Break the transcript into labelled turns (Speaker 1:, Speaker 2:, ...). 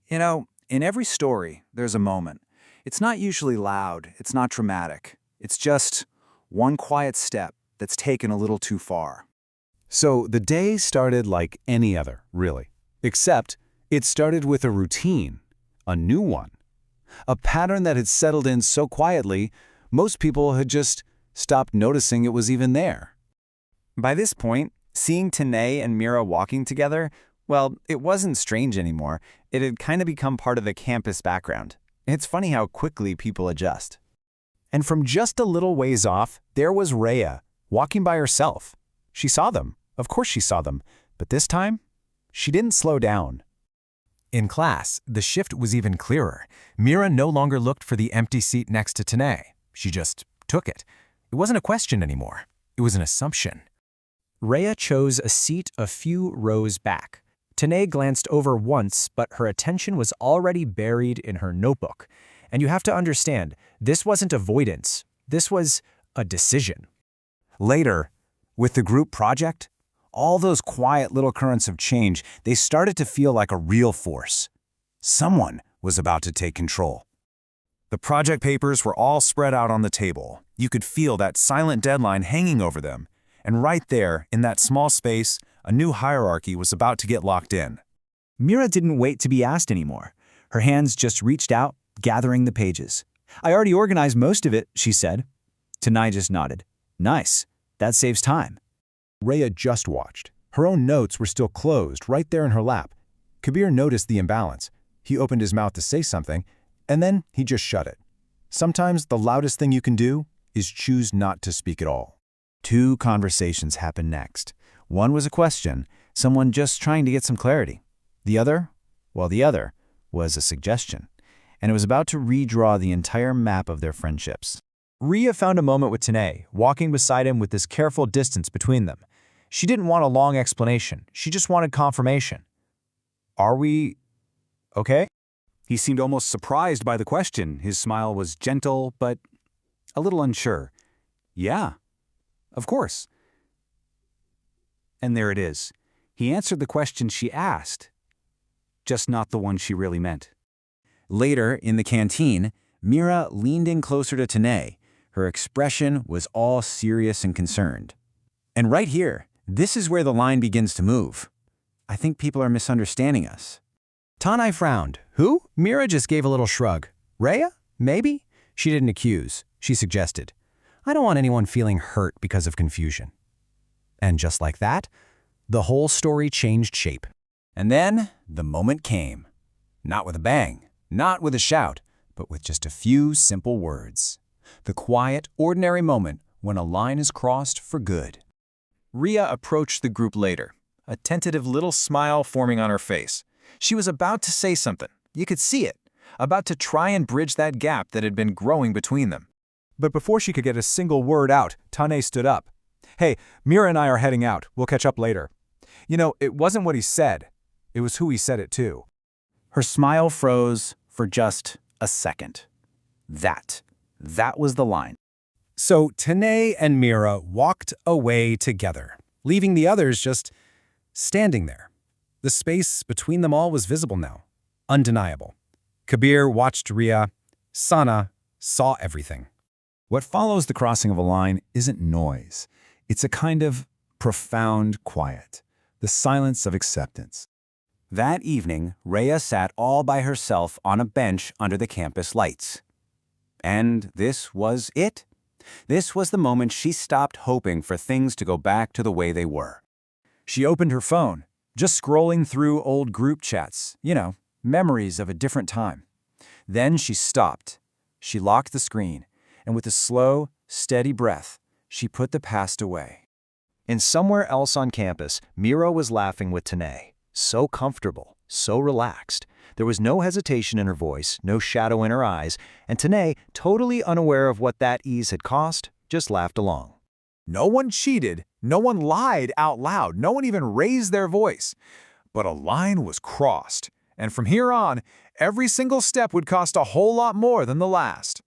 Speaker 1: You know, in every story, there's a moment. It's not usually loud, it's not dramatic. It's just one quiet step that's taken a little too far.
Speaker 2: So the day started like any other, really. Except it started with a routine, a new one. A pattern that had settled in so quietly, most people had just stopped noticing it was even there.
Speaker 3: By this point, seeing Tanae and Mira walking together, well, it wasn't strange anymore. It had kind of become part of the campus background. It's funny how quickly people adjust.
Speaker 2: And from just a little ways off, there was Rhea, walking by herself. She saw them. Of course she saw them. But this time, she didn't slow down.
Speaker 4: In class, the shift was even clearer. Mira no longer looked for the empty seat next to Tanae. She just took it. It wasn't a question anymore. It was an assumption.
Speaker 5: Rhea chose a seat a few rows back. Tanae glanced over once, but her attention was already buried in her notebook. And you have to understand, this wasn't avoidance. This was a decision.
Speaker 2: Later, with the group project, all those quiet little currents of change, they started to feel like a real force. Someone was about to take control. The project papers were all spread out on the table. You could feel that silent deadline hanging over them. And right there, in that small space, a new hierarchy was about to get locked in.
Speaker 6: Mira didn't wait to be asked anymore. Her hands just reached out, gathering the pages. "I already organized most of it," she said. Tanae just nodded. "Nice. That saves time."
Speaker 2: Rhea just watched. Her own notes were still closed right there in her lap. Kabir noticed the imbalance. He opened his mouth to say something, and then he just shut it. Sometimes the loudest thing you can do is choose not to speak at all.
Speaker 6: Two conversations happened next. One was a question, someone just trying to get some clarity. The other was a suggestion, and it was about to redraw the entire map of their friendships. Rhea found a moment with Tanae, walking beside him with this careful distance between them. She didn't want a long explanation. She just wanted confirmation. "Are we okay?"
Speaker 1: He seemed almost surprised by the question. His smile was gentle, but a little unsure. "Yeah, of course." And there it is. He answered the question she asked, just not the one she really meant.
Speaker 6: Later, in the canteen, Mira leaned in closer to Tanae. Her expression was all serious and concerned. And right here, this is where the line begins to move. "I think people are misunderstanding us." Tanae frowned. "Who?" Mira just gave a little shrug. "Rhea? Maybe?" She didn't accuse. She suggested, "I don't want anyone feeling hurt because of confusion." And just like that, the whole story changed shape. And then the moment came. Not with a bang, not with a shout, but with just a few simple words. The quiet, ordinary moment when a line is crossed for good.
Speaker 3: Rhea approached the group later, a tentative little smile forming on her face. She was about to say something. You could see it. About to try and bridge that gap that had been growing between them.
Speaker 2: But before she could get a single word out, Tanae stood up. "Hey, Mira and I are heading out. We'll catch up later." You know, it wasn't what he said. It was who he said it to.
Speaker 6: Her smile froze for just a second. That was the line.
Speaker 4: So Tanae and Mira walked away together, leaving the others just standing there. The space between them all was visible now, undeniable. Kabir watched Rhea. Sana saw everything.
Speaker 2: What follows the crossing of a line isn't noise. It's a kind of profound quiet, the silence of acceptance.
Speaker 1: That evening, Rhea sat all by herself on a bench under the campus lights. And this was it. This was the moment she stopped hoping for things to go back to the way they were. She opened her phone, just scrolling through old group chats, memories of a different time. Then she stopped. She locked the screen, and with a slow, steady breath, she put the past away. And somewhere else on campus, Mira was laughing with Tanae. So comfortable, so relaxed. There was no hesitation in her voice, no shadow in her eyes, and Tanae, totally unaware of what that ease had cost, just laughed along.
Speaker 2: No one cheated, no one lied out loud, no one even raised their voice. But a line was crossed, and from here on, every single step would cost a whole lot more than the last.